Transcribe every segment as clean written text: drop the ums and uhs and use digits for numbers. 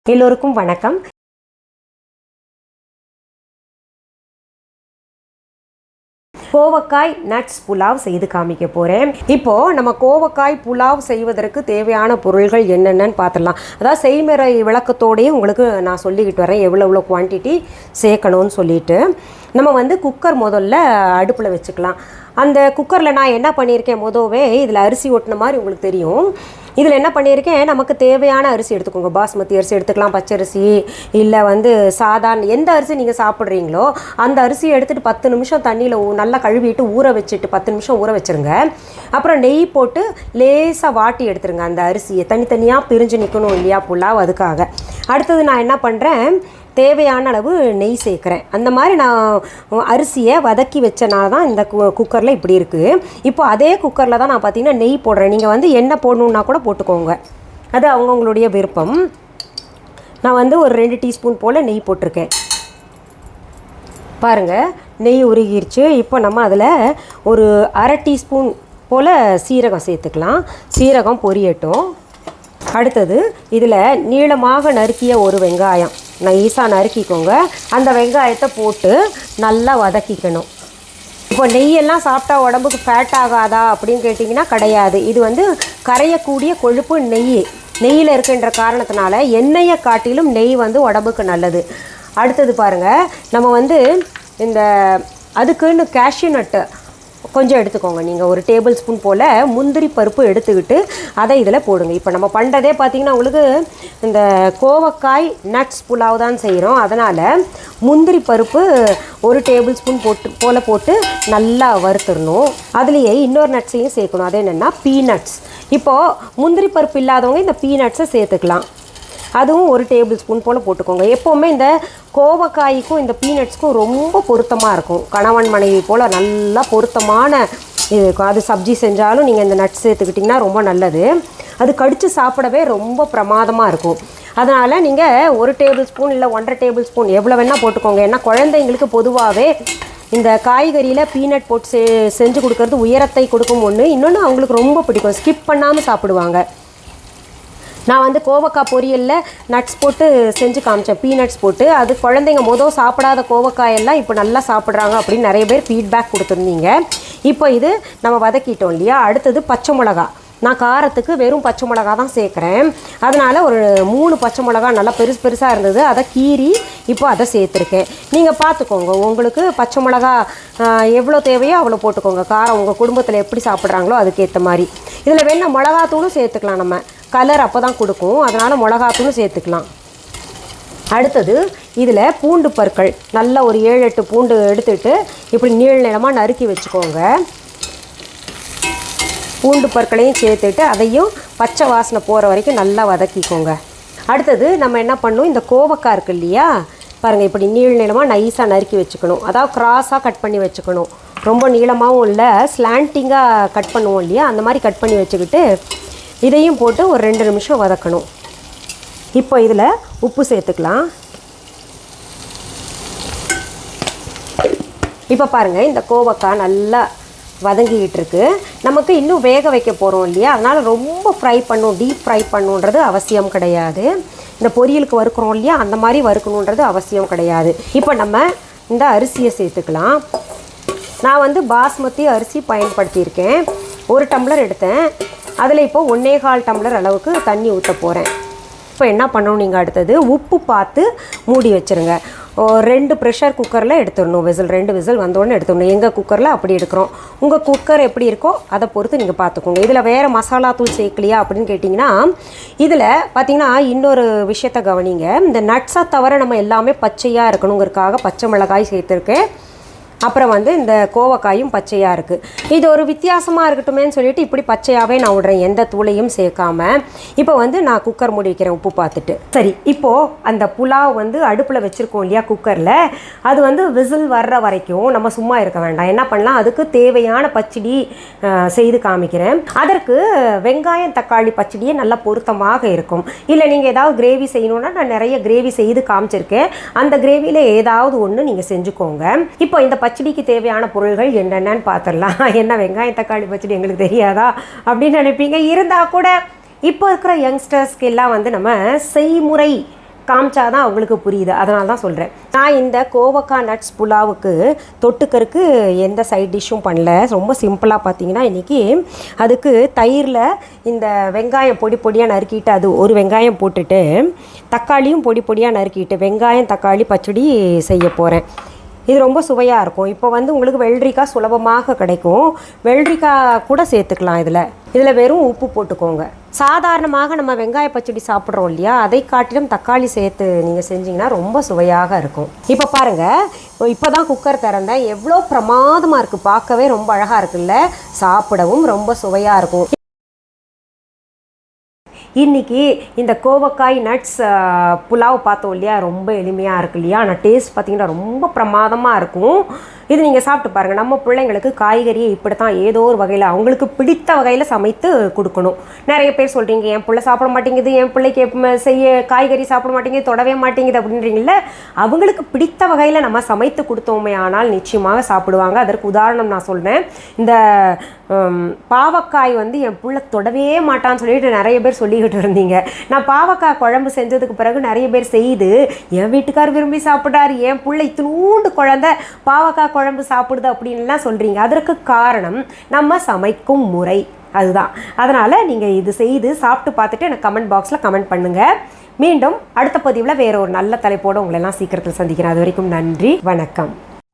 எல்லோருக்கும் வணக்கம். கோவக்காய் நட்ஸ் புலாவ் செய்து காமிக்க போகிறேன். இப்போது நம்ம கோவக்காய் புலாவ் செய்வதற்கு தேவையான பொருள்கள் என்னென்னு பார்த்துடலாம். அதாவது செய்முறை விளக்கத்தோடையே உங்களுக்கு நான் சொல்லிக்கிட்டு வரேன் எவ்வளோ குவான்டிட்டி சேர்க்கணும்னு சொல்லிட்டு. நம்ம குக்கர் முதல்ல அடுப்பில் வச்சுக்கலாம். அந்த குக்கரில் நான் என்ன பண்ணியிருக்கேன், முதவே இதில் அரிசி ஒட்டின மாதிரி உங்களுக்கு தெரியும். இதில் என்ன பண்ணியிருக்கேன், நமக்கு தேவையான அரிசி எடுத்துக்கோங்க. பாஸ்மதி அரிசி எடுத்துக்கலாம், பச்சரிசி, இல்லை சாதாரண எந்த அரிசி நீங்கள் சாப்பிட்றீங்களோ அந்த அரிசியை எடுத்துகிட்டு 10 நிமிஷம் தண்ணியில் நல்லா கழுவிட்டு ஊற வச்சுட்டு 10 நிமிஷம் ஊற வச்சுருங்க. அப்புறம் நெய் போட்டு லேசாக வாட்டி எடுத்துருங்க. அந்த அரிசியை தனித்தனியாக பிரிஞ்சு நிற்கணும் இல்லையா புலாவ், அதுக்காக. அடுத்தது நான் என்ன பண்ணுறேன், தேவையான அளவு நெய் சேர்க்குறேன். அந்த மாதிரி நான் அரிசியை வதக்கி வச்சனால தான் இந்த குக்கரில் இப்படி இருக்குது. இப்போ அதே குக்கரில் தான் நான் பார்த்திங்கன்னா நெய் போடுறேன். நீங்கள் எண்ணெய் போடணுன்னா கூட போட்டுக்கோங்க, அது அவங்கவுங்களுடைய விருப்பம். நான் ஒரு 2 டீஸ்பூன் போல் நெய் போட்டிருக்கேன். பாருங்கள், நெய் உருகிருச்சு. இப்போ நம்ம அதில் ஒரு அரை டீஸ்பூன் போல் சீரகம் சேர்த்துக்கலாம். சீரகம் பொரியட்டும். அடுத்தது இதில் நீளமாக நறுக்கிய ஒரு வெங்காயம் நைஸாக நறுக்கிக்கோங்க. அந்த வெங்காயத்தை போட்டு நல்லா வதக்கிக்கணும். இப்போ நெய்யெல்லாம் சாப்பிட்டா உடம்புக்கு ஃபேட் ஆகாதா அப்படின்னு கேட்டிங்கன்னா கிடையாது. இது கரையக்கூடிய கொழுப்பு நெய்யில் இருக்கின்ற காரணத்தினால எண்ணெயை காட்டிலும் நெய் உடம்புக்கு நல்லது. அடுத்தது பாருங்கள், நம்ம இந்த அதுக்குன்னு கேஷ்யூ நட்டு கொஞ்சம் எடுத்துக்கோங்க. நீங்கள் ஒரு டேபிள் ஸ்பூன் போல் முந்திரி பருப்பு எடுத்துக்கிட்டு அதை இதில் போடுங்க. இப்போ நம்ம பண்ணுறதே பார்த்திங்கன்னா உங்களுக்கு இந்த கோவக்காய் நட்ஸ் புலாவ் தான் செய்கிறோம். அதனால் முந்திரி பருப்பு ஒரு டேபிள் ஸ்பூன் போட்டு நல்லா வறுத்துடணும். அதுலேயே இன்னொரு நட்ஸையும் சேர்க்கணும். அது என்னென்னா பீநட்ஸ். இப்போது முந்திரி பருப்பு இல்லாதவங்க இந்த பீநட்ஸை சேர்த்துக்கலாம். அதுவும் ஒரு டேபிள் ஸ்பூன் போல் போட்டுக்கோங்க. எப்போவுமே இந்த கோவக்காய்க்கும் இந்த பீனட்ஸ்க்கும் ரொம்ப பொருத்தமாக இருக்கும். கணவன் மனைவி போல் நல்லா பொருத்தமான இது இருக்கும். அது சப்ஜி செஞ்சாலும் நீங்கள் இந்த நட்ஸ் சேர்த்துக்கிட்டிங்கன்னா ரொம்ப நல்லது. அது கடித்து சாப்பிடவே ரொம்ப பிரமாதமாக இருக்கும். அதனால் நீங்கள் ஒரு டேபிள் ஸ்பூன் இல்லை 1.5 டேபிள் ஸ்பூன் எவ்வளோ வேணால் போட்டுக்கோங்க. ஏன்னா குழந்தைங்களுக்கு பொதுவாகவே இந்த காய்கறியில் பீனட் போட்டு செஞ்சு கொடுக்கறது உயரத்தை கொடுக்கும் ஒன்று. இன்னொன்று அவங்களுக்கு ரொம்ப பிடிக்கும், ஸ்கிப் பண்ணாமல் சாப்பிடுவாங்க. நான் கோவக்காய் பொரியலில் நட்ஸ் போட்டு செஞ்சு காமிச்சேன், பீனட்ஸ் போட்டு. அது குழந்தைங்க சாப்பிடாத கோவக்காயெல்லாம் இப்போ நல்லா சாப்பிட்றாங்க அப்படின்னு நிறைய பேர் ஃபீட்பேக் கொடுத்துருந்தீங்க. இப்போ இது நம்ம வதக்கிட்டோம் இல்லையா. அடுத்தது பச்சை மிளகா. நான் காரத்துக்கு வெறும் பச்சை மிளகா தான் சேர்க்குறேன். அதனால் ஒரு 3 பச்சை மிளகா நல்லா பெருசாக இருந்தது, அதை கீறி இப்போ அதை சேர்த்துருக்கேன். நீங்கள் பார்த்துக்கோங்க, உங்களுக்கு பச்சை மிளகா எவ்வளோ தேவையோ அவ்வளோ போட்டுக்கோங்க. காரம் உங்கள் குடும்பத்தில் எப்படி சாப்பிட்றாங்களோ அதுக்கேற்ற மாதிரி. இதில் வேணால் மிளகாத்தூளும் சேர்த்துக்கலாம். நம்ம கலர் அப்போ தான் கொடுக்கும், அதனால் மிளகாத்தூளும் சேர்த்துக்கலாம். அடுத்தது இதில் பூண்டு பற்கள் நல்லா ஒரு 7-8 பூண்டு எடுத்துகிட்டு இப்படி நீளமாக நறுக்கி வச்சுக்கோங்க. பூண்டு பற்களையும் சேர்த்துட்டு அதையும் பச்சை வாசனை போகிற வரைக்கும் நல்லா வதக்கிக்கோங்க. அடுத்தது நம்ம என்ன பண்ணணும், இந்த கோவக்காய் இருக்குது இல்லையா, பாருங்கள், இப்படி நீளமாக நைஸாக நறுக்கி வச்சுக்கணும். அதாவது கிராஸாக கட் பண்ணி வச்சுக்கணும். ரொம்ப நீளமாகவும் இல்லை, ஸ்லாண்டிங்காக கட் பண்ணுவோம் இல்லையா, அந்த மாதிரி கட் பண்ணி வச்சுக்கிட்டு இதையும் போட்டு ஒரு 2 நிமிஷம் வதக்கணும். இப்போ இதில் உப்பு சேர்த்துக்கலாம். இப்போ பாருங்கள், இந்த கோவக்காய் நல்லா வதங்கிக்கிட்டு இருக்கு. நமக்கு இன்னும் வேக வைக்க போகிறோம் இல்லையா, அதனால் ரொம்ப டீப் ஃப்ரை பண்ணுன்றது அவசியம் கிடையாது. இந்த பொரியலுக்கு வறுக்கிறோம் இல்லையா, அந்த மாதிரி வறுக்கணுன்றது அவசியம் கிடையாது. இப்போ நம்ம இந்த அரிசியை சேர்த்துக்கலாம். நான் பாஸ்மதி அரிசி பயன்படுத்தியிருக்கேன். 1 டம்ளர் எடுத்தேன். அதில் இப்போ 1.25 டம்ளர் அளவுக்கு தண்ணி ஊற்ற போகிறேன். இப்போ என்ன பண்ணணும், நீங்கள் அடுத்தது உப்பு பார்த்து மூடி வச்சுருங்க. 2 ப்ரெஷர் குக்கரில் எடுத்துடணும். 2 விசில் வந்தோடனே எடுத்துடணும். எங்கள் குக்கரில் அப்படி எடுக்கிறோம். உங்கள் குக்கர் எப்படி இருக்கோ அதை பொறுத்து நீங்கள் பார்த்துக்கோங்க. இதில் வேறு மசாலா தூள் சேர்க்கலையா அப்படின்னு கேட்டிங்கன்னா, இதில் பார்த்திங்கன்னா இன்னொரு விஷயத்தை கவனிங்க. இந்த நட்ஸை தவிர நம்ம எல்லாமே பச்சையாக இருக்கணுங்கிறதுக்காக பச்சை மிளகாய் சேர்த்துருக்கேன். அப்புறம் இந்த கோவக்காயும் பச்சையாக இருக்குது. இது ஒரு வித்தியாசமாக இருக்கட்டுமேன்னு சொல்லிட்டு இப்படி பச்சையாகவே நான் விடுறேன், எந்த தூளையும் சேர்க்காம. இப்போ நான் குக்கர் மூடி வைக்கிறேன் உப்பு பார்த்துட்டு. சரி, இப்போது அந்த புலாவ் அடுப்பில் வச்சுருக்கோம் இல்லையா குக்கரில், அது விசில் வர்ற வரைக்கும் நம்ம சும்மா இருக்க வேண்டாம். என்ன பண்ணலாம், அதுக்கு தேவையான பச்சடி செய்து காமிக்கிறேன். அதற்கு வெங்காயம் தக்காளி பச்சடியே நல்லா பொருத்தமாக இருக்கும். இல்லை நீங்கள் ஏதாவது கிரேவி செய்யணுன்னா நான் நிறைய கிரேவி செய்து காமிச்சிருக்கேன். அந்த கிரேவியில் ஏதாவது ஒன்று நீங்கள் செஞ்சுக்கோங்க. இப்போ இந்த பச்சடிக்கு தேவையான பொருள்கள் என்னென்னு பார்த்துடலாம். என்ன வெங்காயம் தக்காளி பச்சடி எங்களுக்கு தெரியாதா அப்படின்னு நினைப்பீங்க. இருந்தால் கூட இப்போ இருக்கிற யங்ஸ்டர்ஸ்க்கு எல்லாம் நம்ம செய்முறை காமிச்சாதான் அவங்களுக்கு புரியுது, அதனால தான் சொல்கிறேன். நான் இந்த கோவக்காய் நட்ஸ் புலாவுக்கு தொட்டுக்கருக்கு எந்த சைட் டிஷ்ஷும் பண்ணல. ரொம்ப சிம்பிளாக பார்த்தீங்கன்னா இன்றைக்கி அதுக்கு தயிரில் இந்த வெங்காயம் பொடி பொடியாக நறுக்கிட்டு அது ஒரு வெங்காயம் போட்டுட்டு தக்காளியும் பொடி பொடியாக நறுக்கிட்டு வெங்காயம் தக்காளி பச்சடி செய்ய போகிறேன். இது ரொம்ப சுவையாக இருக்கும். இப்போ உங்களுக்கு வெள்ளரிக்காய் சுலபமாக கிடைக்கும். வெள்ளரிக்காய் கூட சேர்த்துக்கலாம். இதில் வெறும் உப்பு போட்டுக்கோங்க. சாதாரணமாக நம்ம வெங்காய பச்சடி சாப்பிட்றோம் இல்லையா, அதை காட்டிலும் தக்காளி சேர்த்து நீங்கள் செஞ்சிங்கன்னா ரொம்ப சுவையாக இருக்கும். இப்போ பாருங்கள், இப்போ தான் குக்கர் திறந்தேன். எவ்வளோ பிரமாதமாக இருக்குது, பார்க்கவே ரொம்ப அழகாக இருக்குல்ல, சாப்பிடவும் ரொம்ப சுவையாக இருக்கும். இன்றைக்கி இந்த கோவக்காய் நட்ஸ் புலாவ் பார்த்தோம் இல்லையா, ரொம்ப எளிமையாக இருக்கு இல்லையா, ஆனால் டேஸ்ட் பார்த்திங்கன்னா ரொம்ப பிரமாதமாக இருக்கும். இது நீங்கள் சாப்பிட்டு பாருங்கள். நம்ம பிள்ளைங்களுக்கு காய்கறியை இப்படி தான் ஏதோ ஒரு வகையில் அவங்களுக்கு பிடித்த வகையில் சமைத்து கொடுக்கணும். நிறைய பேர் சொல்கிறீங்க என் பிள்ளை சாப்பிட மாட்டேங்குது, என் பிள்ளைக்கு செய்ய காய்கறி சாப்பிட மாட்டேங்குது, தொடவே மாட்டேங்குது அப்படின்றீங்கள. அவங்களுக்கு பிடித்த வகையில் நம்ம சமைத்து கொடுத்தோமே ஆனால் நிச்சயமாக சாப்பிடுவாங்க. அதற்கு உதாரணம் நான் சொல்கிறேன். இந்த பாவக்காய் என் பிள்ளை தொடவே மாட்டான்னு சொல்லிட்டு நிறைய பேர் சொல்லிக்கிட்டு இருந்தீங்க. நான் பாவக்காய் குழம்பு செஞ்சதுக்கு பிறகு நிறைய பேர் செய்து என் வீட்டுக்கார் விரும்பி சாப்பிட்டாரு, என் பிள்ளை இத்தினூண்டு குழந்தை பாவக்காய் குழம்பு சாப்பிடுது அப்படின்லாம் சொல்கிறீங்க. அதற்கு காரணம் நம்ம சமைக்கும் முறை, அதுதான். அதனால் நீங்கள் இது செய்து சாப்பிட்டு பார்த்துட்டு எனக்கு கமெண்ட் பாக்ஸில் கமெண்ட் பண்ணுங்கள். மீண்டும் அடுத்த பதிவில் வேற ஒரு நல்ல தலைப்போடு உங்களெல்லாம் சீக்கிரத்தில் சந்திக்கிறேன். அது வரைக்கும் நன்றி, வணக்கம்.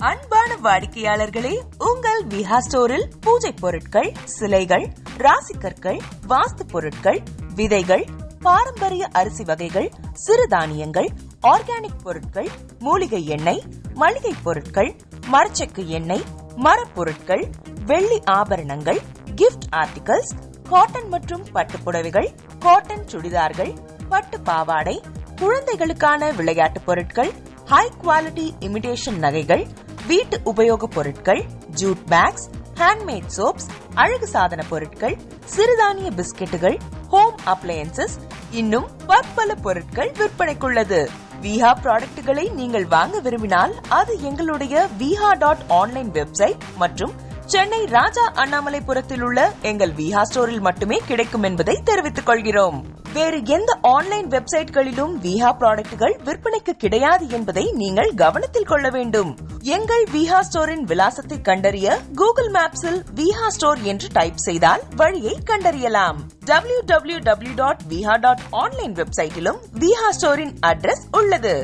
அன்பான வாடிக்கையாளர்களே, உங்கள் விஹா ஸ்டோரில் பூஜை பொருட்கள், சிலைகள், ராசிக்கற்கள், வாஸ்து பொருட்கள், விதைகள், பாரம்பரிய அரிசி வகைகள், சிறுதானியங்கள், ஆர்கானிக் பொருட்கள், மூலிகை எண்ணெய், மளிகை பொருட்கள், மரச்செக்கு எண்ணெய், மரப்பொருட்கள், வெள்ளி ஆபரணங்கள், கிஃப்ட் ஆர்டிகல்ஸ், காட்டன் மற்றும் பட்டு புடவைகள், காட்டன் சுடிதார்கள், பட்டு பாவாடை, குழந்தைகளுக்கான விளையாட்டு பொருட்கள், ஹை குவாலிட்டி இமிடேஷன் நகைகள், வீட்டு உபயோக பொருட்கள், ஜூட் பேக்ஸ், ஹேண்ட்மேட் சோப்ஸ், அழகு சாதன பொருட்கள், சிறுதானிய பிஸ்கெட்டுகள், ஹோம் அப்ளையன்சஸ், இன்னும் பற்பல பொருட்கள் விற்பனைக்குள்ளது. விஹா ப்ராடக்ட்களை நீங்கள் வாங்க விரும்பினால் அது எங்களுடைய viha.online வெப்சைட் மற்றும் சென்னை ராஜா அண்ணாமலைபுரத்தில் உள்ள எங்கள் விஹா ஸ்டோரில் மட்டுமே கிடைக்கும் என்பதை தெரிவித்துக் கொள்கிறோம். வேறு எந்த ஆன்லைன் வெப்சைட்களிலும் விஹா ப்ராடக்ட்கள் விற்பனைக்கு கிடையாது என்பதை நீங்கள் கவனத்தில் கொள்ள வேண்டும். எங்கள் விஹா ஸ்டோரின் விலாசத்தை கண்டறிய கூகுள் மேப்ஸில் விஹா ஸ்டோர் என்று டைப் செய்தால் வழியை கண்டறியலாம். www.viha.online வெப்சைட்டிலும் விஹா ஸ்டோரின் அட்ரஸ் உள்ளது.